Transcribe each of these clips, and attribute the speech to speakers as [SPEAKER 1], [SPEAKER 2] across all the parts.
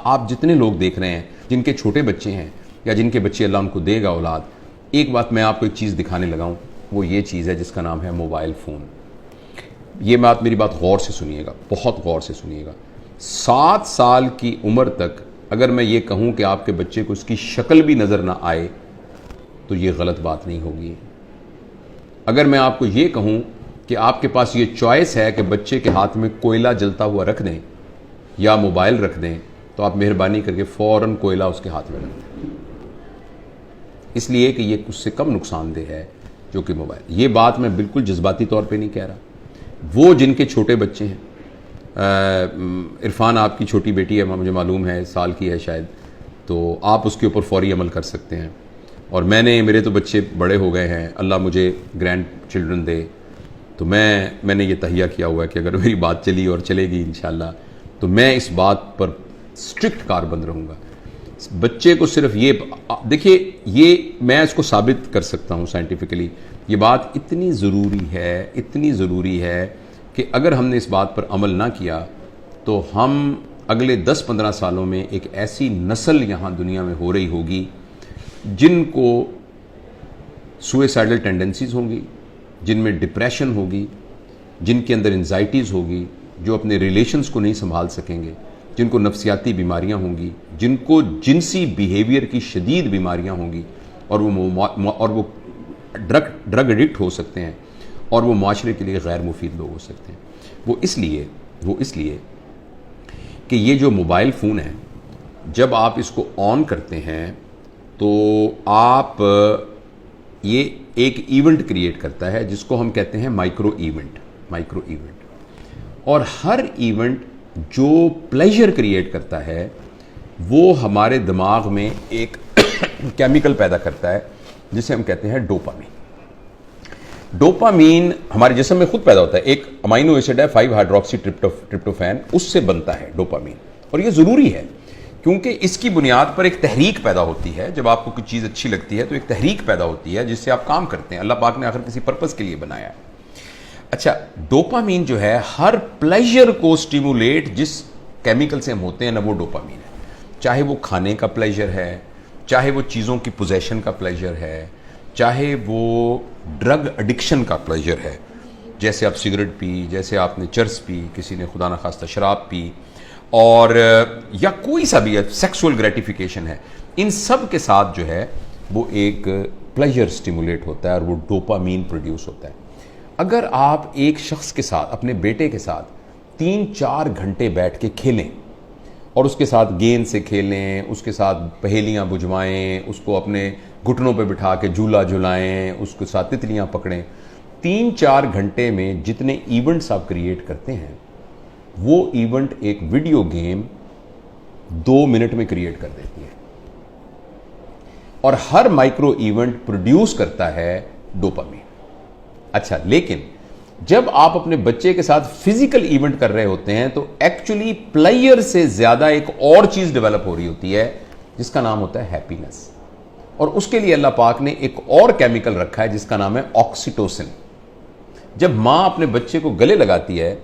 [SPEAKER 1] آپ جتنے لوگ دیکھ رہے ہیں جن کے چھوٹے بچے ہیں یا جن کے بچے اللہ ان کو دے گا اولاد، ایک بات میں آپ کو ایک چیز دکھانے لگا ہوں، وہ یہ چیز ہے جس کا نام ہے موبائل فون۔ یہ میری بات غور سے سنیے گا، بہت غور سے سنیے گا۔ 7 سال کی عمر تک اگر میں یہ کہوں کہ آپ کے بچے کو اس کی شکل بھی نظر نہ آئے تو یہ غلط بات نہیں ہوگی۔ اگر میں آپ کو یہ کہوں کہ آپ کے پاس یہ چوائس ہے کہ بچے کے ہاتھ میں کوئلہ جلتا ہوا رکھ دیں یا موبائل رکھ دیں، تو آپ مہربانی کر کے فوراً کوئلہ اس کے ہاتھ میں رکھ دیں، اس لیے کہ یہ اس سے کم نقصان دہ ہے جو کہ موبائل۔ یہ بات میں بالکل جذباتی طور پہ نہیں کہہ رہا۔ وہ جن کے چھوٹے بچے ہیں، عرفان آپ کی چھوٹی بیٹی ہے، مجھے معلوم ہے سال کی ہے شاید، تو آپ اس کے اوپر فوری عمل کر سکتے ہیں۔ اور میرے تو بچے بڑے ہو گئے ہیں، اللہ مجھے گرینڈ چلڈرن دے، تو میں نے یہ تہیہ کیا ہوا ہے کہ اگر میری بات چلی اور چلے گی انشاءاللہ تو میں اس بات پر اسٹرکٹ کاربند رہوں گا۔ بچے کو صرف یہ دیکھیے، یہ میں اس کو ثابت کر سکتا ہوں سائنٹیفکلی، یہ بات اتنی ضروری ہے کہ اگر ہم نے اس بات پر عمل نہ کیا تو ہم اگلے 10-15 سالوں میں ایک ایسی نسل یہاں دنیا میں ہو رہی ہوگی جن کو سوئسائڈل ٹینڈنسیز ہوں گی، جن میں ڈپریشن ہوگی، جن کے اندر انزائٹیز ہوگی، جو اپنے ریلیشنز کو نہیں سنبھال سکیں گے، جن کو نفسیاتی بیماریاں ہوں گی، جن کو جنسی بیہیویئر کی شدید بیماریاں ہوں گی، اور وہ ڈرگ ایڈکٹ ہو سکتے ہیں، اور وہ معاشرے کے لیے غیر مفید لوگ ہو سکتے ہیں۔ وہ اس لیے کہ یہ جو موبائل فون ہے، جب آپ اس کو آن کرتے ہیں تو آپ یہ ایک ایونٹ کریٹ کرتا ہے جس کو ہم کہتے ہیں مائکرو ایونٹ۔ اور ہر ایونٹ جو پلیجر کریٹ کرتا ہے وہ ہمارے دماغ میں ایک کیمیکل پیدا کرتا ہے جسے ہم کہتے ہیں ڈوپامین۔ ڈوپامین ہمارے جسم میں خود پیدا ہوتا ہے، ایک امائنو ایسڈ ہے 5 ہائیڈروکسی ٹرپٹوفین، اس سے بنتا ہے ڈوپامین، اور یہ ضروری ہے کیونکہ اس کی بنیاد پر ایک تحریک پیدا ہوتی ہے۔ جب آپ کو کوئی چیز اچھی لگتی ہے تو ایک تحریک پیدا ہوتی ہے جس سے آپ کام کرتے ہیں، اللہ پاک نے آخر کسی پرپس کے لیے بنایا ہے۔ اچھا، ڈوپامین جو ہے ہر پلیجر کو سٹیمولیٹ جس کیمیکل سے ہم ہوتے ہیں نا، وہ ڈوپامین ہے، چاہے وہ کھانے کا پلیجر ہے، چاہے وہ چیزوں کی پوزیشن کا پلیجر ہے، چاہے وہ ڈرگ ایڈکشن کا پلیجر ہے، جیسے آپ سگریٹ پی، جیسے آپ نے چرس پی، کسی نے خدا نخواستہ شراب پی، اور یا کوئی سا بھی سیکسول گریٹیفیکیشن ہے، ان سب کے ساتھ جو ہے وہ ایک پلیجر سٹیمولیٹ ہوتا ہے اور وہ ڈوپامین پروڈیوس ہوتا ہے۔ اگر آپ ایک شخص کے ساتھ، اپنے بیٹے کے ساتھ 3-4 گھنٹے بیٹھ کے کھیلیں اور اس کے ساتھ گیند سے کھیلیں، اس کے ساتھ پہیلیاں بجھوائیں، اس کو اپنے گھٹنوں پہ بٹھا کے جھولا جھلائیں، اس کے ساتھ تتلیاں پکڑیں، 3-4 گھنٹے میں جتنے ایونٹس آپ کریٹ کرتے ہیں وہ ایونٹ ایک ویڈیو گیم 2 منٹ میں کریٹ کر دیتی ہے، اور ہر مائکرو ایونٹ پروڈیوس کرتا ہے ڈوپامین۔ اچھا، لیکن جب آپ اپنے بچے کے ساتھ فزیکل ایونٹ کر رہے ہوتے ہیں تو ایکچولی پلیئر سے زیادہ ایک اور چیز ڈیولپ ہو رہی ہوتی ہے جس کا نام ہوتا ہے ہیپینس، اور اس کے لیے اللہ پاک نے ایک اور کیمیکل رکھا ہے جس کا نام ہے آکسیٹوسن۔ جب ماں اپنے بچے کو گلے لگاتی ہے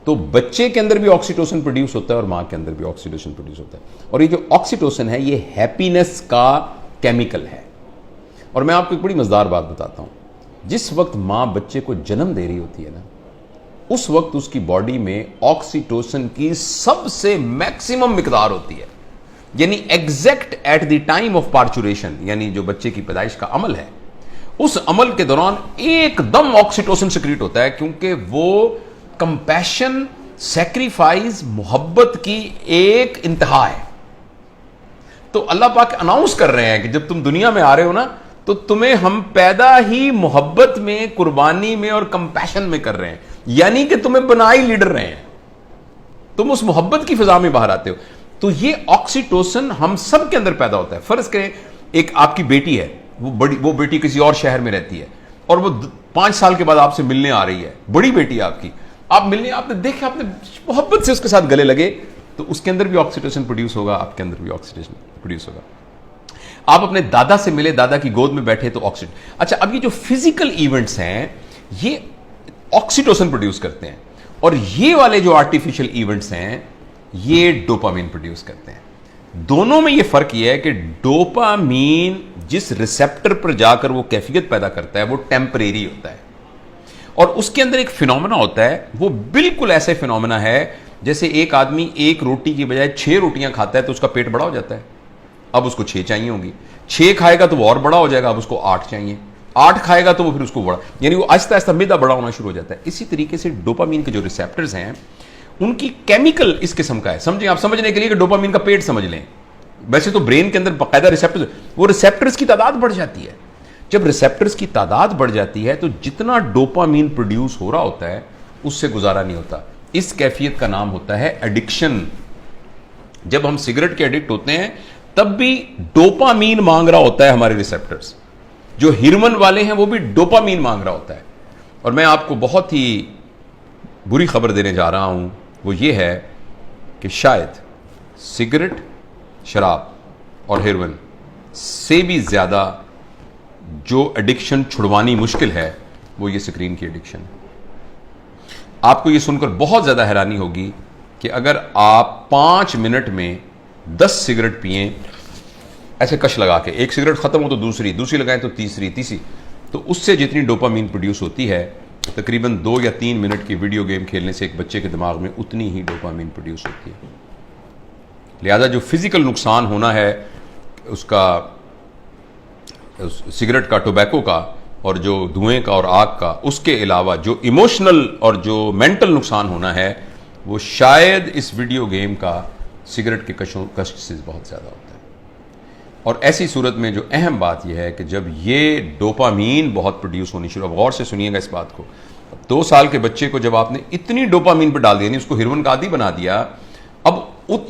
[SPEAKER 1] تو بچے کے اندر بھی آکسیٹوسن پروڈیوس ہوتا ہے اور ماں کے اندر بھی آکسیٹوسن پروڈیوس ہوتا ہے، اور یہ جو آکسیٹوسن ہے یہ ہیپینس کا کیمیکل ہے۔ اور میں آپ کو ایک بڑی مزیدار بات بتاتا ہوں، جس وقت ماں بچے کو جنم دے رہی ہوتی ہے نا، اس وقت اس کی باڈی میں آکسیٹوسن کی سب سے میکسیمم مقدار ہوتی ہے، یعنی exact at the time of parturition, یعنی جو بچے کی پیدائش کا عمل ہے، اس عمل کے دوران ایک دم آکسیٹوسن سیکریٹ ہوتا ہے، کیونکہ وہ کمپیشن، سیکریفائز، محبت کی ایک انتہا ہے۔ تو اللہ پاک اناؤنس کر رہے ہیں کہ جب تم دنیا میں آ رہے ہو نا تو تمہیں ہم پیدا ہی محبت میں، قربانی میں اور کمپیشن میں کر رہے ہیں، یعنی کہ تمہیں بنائی لیڈر رہے ہیں، تم اس محبت کی فضا میں باہر آتے ہو۔ تو یہ آکسیٹوسن ہم سب کے اندر پیدا ہوتا ہے۔ فرض کریں ایک آپ کی بیٹی ہے، وہ بیٹی کسی اور شہر میں رہتی ہے اور وہ 5 سال کے بعد آپ سے ملنے آ رہی ہے، بڑی بیٹی ہے آپ کی، آپ ملنے، آپ نے دیکھا، آپ نے محبت سے اس کے ساتھ گلے لگے، تو اس کے اندر بھی آکسیٹوسن پروڈیوس ہوگا، آپ کے اندر بھی آکسیٹوسن پروڈیوس ہوگا۔ آپ اپنے دادا سے ملے، دادا کی گود میں بیٹھے تو آکسیٹوسن۔ اچھا، اب یہ جو فزیکل ایونٹس ہیں یہ آکسیٹوسن پروڈیوس کرتے ہیں، اور یہ والے جو آرٹیفیشل ایونٹس ہیں یہ ڈوپامین پروڈیوس کرتے ہیں. دونوں میں یہ فرق یہ ہے کہ ڈوپامین جس ریسیپٹر پر جا کر وہ کیفیت پیدا کرتا ہے وہ ٹیمپریری ہوتا ہے, اور اس کے اندر ایک فینومینا ہوتا ہے, وہ بالکل ایسے فینومینا ہے جیسے ایک آدمی ایک روٹی کی بجائے 6 روٹیاں کھاتا ہے تو اس کا پیٹ بڑا ہو جاتا ہے, اب اس کو 6 چاہیے ہوں گی, 6 کھائے گا تو وہ اور بڑا ہو جائے گا, اب اس کو 8 چاہیے, 8 کھائے گا تو وہ پھر اس کو بڑا, یعنی وہ آہستہ آہستہ میدا بڑا ہونا شروع ہو جاتا ہے. اسی طریقے سے ڈوپامین کے جو ریسیپٹرز ہیں ان کی کیمیکل اس قسم کا ہے. سمجھیں, آپ سمجھنے کے لیے کہ ڈوپامین کا پیٹ سمجھ لیں, ویسے تو برین کے اندر باقاعدہ ریسیپٹرز, وہ ریسیپٹرز کی تعداد بڑھ جاتی ہے. جب ریسیپٹرز کی تعداد بڑھ جاتی ہے تو جتنا ڈوپامین پروڈیوس ہو رہا ہوتا ہے اس سے گزارا نہیں ہوتا. اس کیفیت کا نام ہوتا ہے ایڈکشن. جب ہم سگریٹ کے ایڈکٹ ہوتے ہیں تب بھی ڈوپامین مانگ رہا ہوتا ہے ہمارے ریسیپٹرز. جو ہرمن والے ہیں وہ بھی ڈوپامین مانگ رہا ہوتا ہے. اور میں آپ کو بہت ہی بری خبر دینے جا رہا ہوں, وہ یہ ہے کہ شاید سگریٹ, شراب اور ہیروئن سے بھی زیادہ جو ایڈکشن چھڑوانی مشکل ہے وہ یہ اسکرین کی ایڈکشن ہے. آپ کو یہ سن کر بہت زیادہ حیرانی ہوگی کہ اگر آپ 5 منٹ میں 10 سگریٹ پئیں ایسے کش لگا کے, ایک سگریٹ ختم ہو تو دوسری لگائیں تو تیسری, تو اس سے جتنی ڈوپامین پروڈیوس ہوتی ہے تقریباً 2 یا 3 منٹ کی ویڈیو گیم کھیلنے سے ایک بچے کے دماغ میں اتنی ہی ڈوپامین پروڈیوس ہوتی ہے. لہذا جو فزیکل نقصان ہونا ہے اس کا, سگریٹ کا, ٹوبیکو کا, اور جو دھوئیں کا اور آگ کا, اس کے علاوہ جو ایموشنل اور جو مینٹل نقصان ہونا ہے وہ شاید اس ویڈیو گیم کا سگریٹ کے کش سے بہت زیادہ ہوتا ہے. اور ایسی صورت میں جو اہم بات یہ ہے کہ جب یہ ڈوپامین بہت پروڈیوس ہونی شروع, غور سے سنیے گا اس بات کو, 2 سال کے بچے کو جب آپ نے اتنی ڈوپامین پہ ڈال دیا, نہیں اس کو ہیروئن کا عادی بنا دیا, اب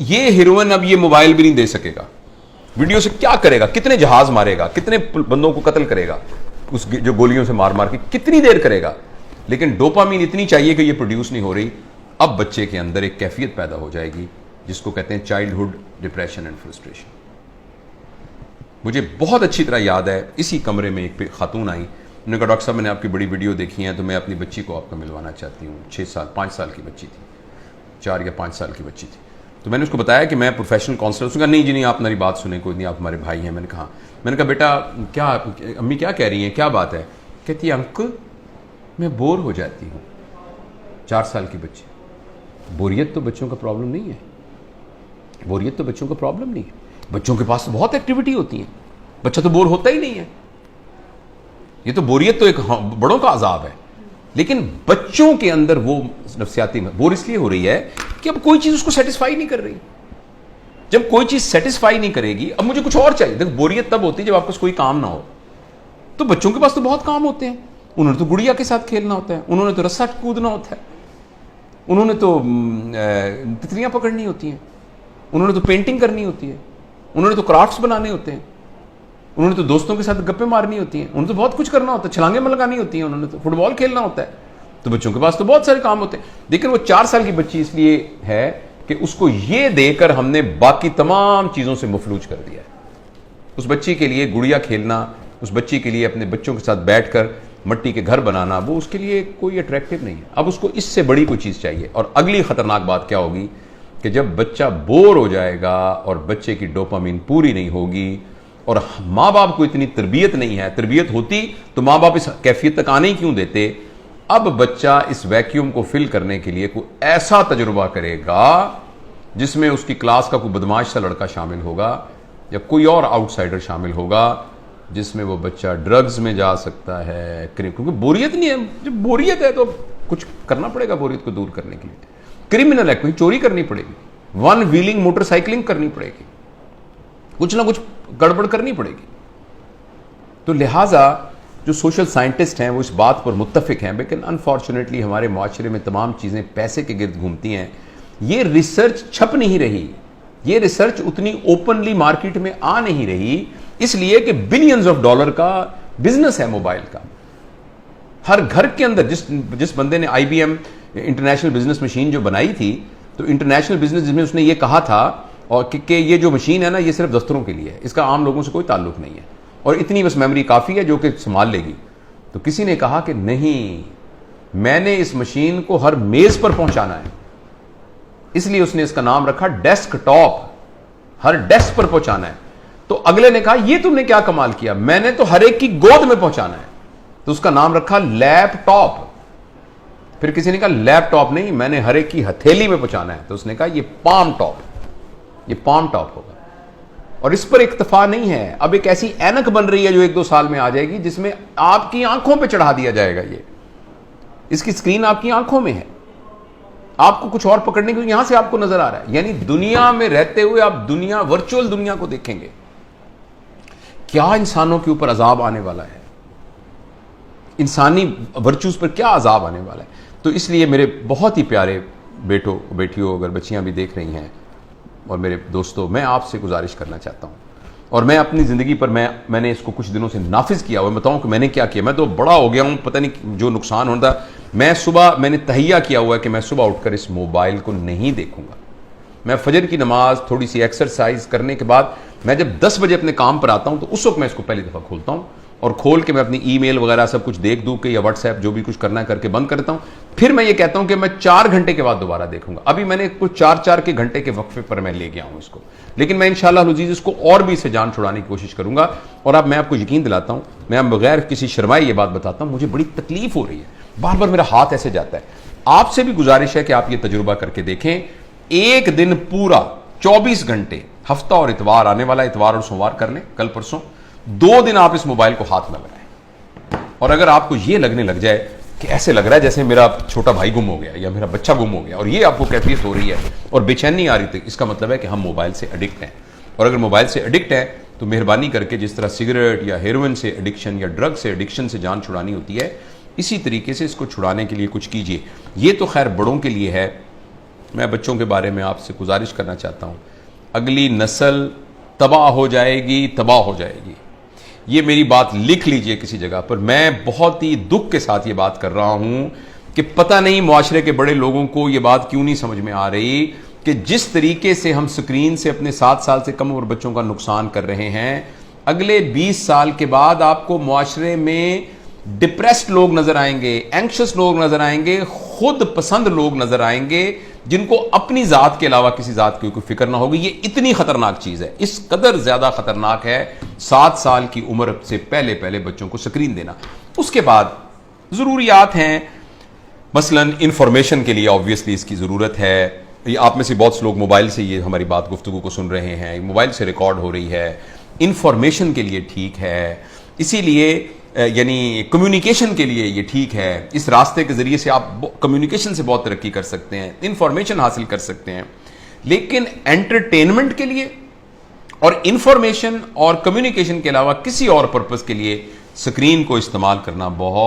[SPEAKER 1] یہ ہیروئن اب یہ موبائل بھی نہیں دے سکے گا. ویڈیو سے کیا کرے گا, کتنے جہاز مارے گا, کتنے بندوں کو قتل کرے گا, اس جو گولیوں سے مار کے کتنی دیر کرے گا, لیکن ڈوپامین اتنی چاہیے کہ یہ پروڈیوس نہیں ہو رہی. اب بچے کے اندر ایک کیفیت پیدا ہو جائے گی جس کو کہتے ہیں چائلڈہڈ ڈپریشن اینڈ فرسٹریشن. مجھے بہت اچھی طرح یاد ہے, اسی کمرے میں ایک خاتون آئی, انہوں نے کہا ڈاکٹر صاحب میں نے آپ کی بڑی ویڈیو دیکھی ہے تو میں اپنی بچی کو آپ کو ملوانا چاہتی ہوں. 5 سال کی بچی تھی, 4 یا 5 سال کی بچی تھی. تو میں نے اس کو بتایا کہ میں پروفیشنل کاؤنسلر. اس نے کہا نہیں جی نہیں, آپ میری بات سنیں, کوئی نہیں, آپ ہمارے بھائی ہیں. میں نے کہا بیٹا کیا امی کیا کہہ رہی ہیں, کیا بات ہے؟ کہتی ہے انکل میں بور ہو جاتی ہوں. 4 سال کی بچی. بوریت تو بچوں کا پرابلم نہیں ہے, بوریت تو بچوں کا پرابلم نہیں ہے. بچوں کے پاس تو بہت ایکٹیویٹی ہوتی ہیں, بچہ تو بور ہوتا ہی نہیں ہے. یہ تو بوریت تو ایک بڑوں کا عذاب ہے, لیکن بچوں کے اندر وہ نفسیاتی بور اس لیے ہو رہی ہے کہ اب کوئی چیز اس کو سیٹسفائی نہیں کر رہی. جب کوئی چیز سیٹسفائی نہیں کرے گی اب مجھے کچھ اور چاہیے. دیکھ بوریت تب ہوتی ہے جب آپ کو کوئی کام نہ ہو. تو بچوں کے پاس تو بہت کام ہوتے ہیں, انہوں نے تو گڑیا کے ساتھ کھیلنا ہوتا ہے, انہوں نے تو رسا کودنا ہوتا ہے, انہوں نے تو تتلیاں پکڑنی ہوتی ہیں, انہوں نے تو پینٹنگ کرنی ہوتی ہے, انہوں نے تو کرافٹس بنانے ہوتے ہیں, انہوں نے تو دوستوں کے ساتھ گپیں مارنی ہوتی ہیں, انہوں نے تو بہت کچھ کرنا ہوتا ہے, چھلانگیں ملگانی ہوتی ہیں, انہوں نے تو فٹ بال کھیلنا ہوتا ہے. تو بچوں کے پاس تو بہت سارے کام ہوتے ہیں. لیکن وہ 4 سال کی بچی اس لیے ہے کہ اس کو یہ دے کر ہم نے باقی تمام چیزوں سے مفلوج کر دیا ہے. اس بچی کے لیے گڑیا کھیلنا, اس بچی کے لیے اپنے بچوں کے ساتھ بیٹھ کر مٹی کے گھر بنانا, وہ اس کے لیے کوئی اٹریکٹیو نہیں ہے. اب اس کو اس سے بڑی کوئی چیز چاہیے. اور اگلی خطرناک بات کیا ہوگی کہ جب بچہ بور ہو جائے گا اور بچے کی ڈوپامین پوری نہیں ہوگی اور ماں باپ کو اتنی تربیت نہیں ہے, تربیت ہوتی تو ماں باپ اس کیفیت تک آنے ہی کیوں دیتے. اب بچہ اس ویکیوم کو فل کرنے کے لیے کوئی ایسا تجربہ کرے گا جس میں اس کی کلاس کا کوئی بدماش سا لڑکا شامل ہوگا یا کوئی اور آؤٹ سائڈر شامل ہوگا, جس میں وہ بچہ ڈرگز میں جا سکتا ہے, کیونکہ بوریت نہیں ہے. جب بوریت ہے تو کچھ کرنا پڑے گا بوریت کو دور کرنے کے لیے. کرمنل ہے, کوئی چوری کرنی پڑے گی, 1 ویلنگ موٹر سائیکلنگ کرنی پڑے گی, کچھ نہ کچھ گڑبڑ کرنی پڑے گی. تو لہٰذا جو سوشل سائنٹسٹ ہیں وہ اس بات پر متفق ہیں, لیکن انفارچونیٹلی ہمارے معاشرے میں تمام چیزیں پیسے کے گرد گھومتی ہیں. یہ ریسرچ چھپ نہیں رہی, یہ ریسرچ اتنی اوپنلی مارکیٹ میں آ نہیں رہی, اس لیے کہ بلینز آف ڈالر کا بزنس ہے موبائل کا. ہر گھر کے اندر جس بندے نے IBM انٹرنیشنل بزنس مشین جو بنائی تھی, تو انٹرنیشنل بزنس جس میں اس نے یہ کہا تھا اور کہ یہ جو مشین ہے نا یہ صرف دفتروں کے لیے ہے, اس کا عام لوگوں سے کوئی تعلق نہیں ہے, اور اتنی بس میموری کافی ہے جو کہ سنبھال لے گی. تو کسی نے کہا کہ نہیں, میں نے اس مشین کو ہر میز پر پہنچانا ہے, اس لیے اس نے اس کا نام رکھا ڈیسک ٹاپ، ہر ڈیسک پر پہنچانا ہے. تو اگلے نے کہا یہ تم نے کیا کمال کیا، میں نے تو ہر ایک کی گود میں پہنچانا ہے، تو اس کا نام رکھا لیپ ٹاپ. پھر کسی نے کہا لیپ ٹاپ نہیں، میں نے ہر ایک کی ہتھیلی میں پہنچانا ہے، تو اس نے کہا یہ پام ٹاپ، یہ پام ٹاپ ہوگا. اور اس پر اکتفا نہیں ہے، اب ایک ایسی اینک بن رہی ہے جو 1-2 سال میں آ جائے گی، جس میں آپ کی آنکھوں پہ چڑھا دیا جائے گا. یہ اس کی اسکرین آپ کی آنکھوں میں ہے، آپ کو کچھ اور پکڑنے کو یہاں سے آپ کو نظر آ رہا ہے. یعنی دنیا میں رہتے ہوئے آپ دنیا، ورچوئل دنیا کو دیکھیں گے. کیا انسانوں کے اوپر عذاب آنے والا ہے، انسانی ورچوز پر کیا عذاب آنے والا ہے. تو اس لیے میرے بہت ہی پیارے بیٹوں بیٹیوں، اگر بچیاں بھی دیکھ رہی ہیں اور میرے دوستوں، میں آپ سے گزارش کرنا چاہتا ہوں، اور میں اپنی زندگی پر میں نے اس کو کچھ دنوں سے نافذ کیا ہوا. بتاؤں کہ میں نے کیا کیا، میں تو بڑا ہو گیا ہوں، پتہ نہیں جو نقصان ہوتا. میں نے تہیہ کیا ہوا ہے کہ میں صبح اٹھ کر اس موبائل کو نہیں دیکھوں گا. میں فجر کی نماز، تھوڑی سی ایکسرسائز کرنے کے بعد میں جب 10 بجے اپنے کام پر آتا ہوں تو اس وقت میں اس کو پہلی دفعہ کھولتا ہوں، اور کھول کے میں اپنی ای میل وغیرہ سب کچھ دیکھ دوں کہ یا واٹس ایپ جو بھی کچھ کرنا ہے کر کے بند کرتا ہوں. پھر میں یہ کہتا ہوں کہ میں 4 گھنٹے کے بعد دوبارہ دیکھوں گا. ابھی میں نے کچھ 4 کے گھنٹے کے وقفے پر میں لے گیا ہوں اس کو، لیکن میں انشاءاللہ العزیز اس کو اور بھی سے جان چھڑانے کی کوشش کروں گا. اور اب میں آپ کو یقین دلاتا ہوں، میں اب بغیر کسی شرمائے یہ بات بتاتا ہوں، مجھے بڑی تکلیف ہو رہی ہے، بار بار میرا ہاتھ ایسے جاتا ہے. آپ سے بھی گزارش ہے کہ آپ یہ تجربہ کر کے دیکھیں. ایک دن پورا 24 گھنٹے، ہفتہ اور اتوار، آنے والا اتوار اور سوموار کر لیں، کل پرسوں 2 دن آپ اس موبائل کو ہاتھ نہ لگائیں. اور اگر آپ کو یہ لگنے لگ جائے کہ ایسے لگ رہا ہے جیسے میرا چھوٹا بھائی گم ہو گیا یا میرا بچہ گم ہو گیا، اور یہ آپ کو کیفیت ہو رہی ہے اور بے چینی آ رہی تھی، اس کا مطلب ہے کہ ہم موبائل سے ایڈکٹ ہیں. اور اگر موبائل سے ایڈکٹ ہیں تو مہربانی کر کے جس طرح سگریٹ یا ہیروئن سے ایڈکشن یا ڈرگ سے ایڈکشن سے جان چھڑانی ہوتی ہے، اسی طریقے سے اس کو چھڑانے کے لیے کچھ کیجیے. یہ تو خیر بڑوں کے لیے ہے. میں بچوں کے بارے میں آپ سے گزارش کرنا چاہتا ہوں، اگلی نسل تباہ ہو جائے گی، تباہ ہو جائے گی. یہ میری بات لکھ لیجئے کسی جگہ پر. میں بہت ہی دکھ کے ساتھ یہ بات کر رہا ہوں کہ پتہ نہیں معاشرے کے بڑے لوگوں کو یہ بات کیوں نہیں سمجھ میں آ رہی کہ جس طریقے سے ہم سکرین سے اپنے 7 سال سے کم عمر بچوں کا نقصان کر رہے ہیں، اگلے 20 سال کے بعد آپ کو معاشرے میں ڈپریسڈ لوگ نظر آئیں گے، اینکشس لوگ نظر آئیں گے، خود پسند لوگ نظر آئیں گے، جن کو اپنی ذات کے علاوہ کسی ذات کی کوئی فکر نہ ہوگی. یہ اتنی خطرناک چیز ہے، اس قدر زیادہ خطرناک ہے 7 سال کی عمر سے پہلے بچوں کو سکرین دینا. اس کے بعد ضروریات ہیں، مثلا انفارمیشن کے لیے آبویسلی اس کی ضرورت ہے. یہ آپ میں سے بہت سے لوگ موبائل سے یہ ہماری بات گفتگو کو سن رہے ہیں، موبائل سے ریکارڈ ہو رہی ہے، انفارمیشن کے لیے ٹھیک ہے. اسی لیے یعنی کمیونیکیشن کے لیے یہ ٹھیک ہے. اس راستے کے ذریعے سے آپ کمیونیکیشن سے بہت ترقی کر سکتے ہیں، انفارمیشن حاصل کر سکتے ہیں. لیکن انٹرٹینمنٹ کے لیے اور انفارمیشن اور کمیونیکیشن کے علاوہ کسی اور پرپس کے لیے سکرین کو استعمال کرنا بہت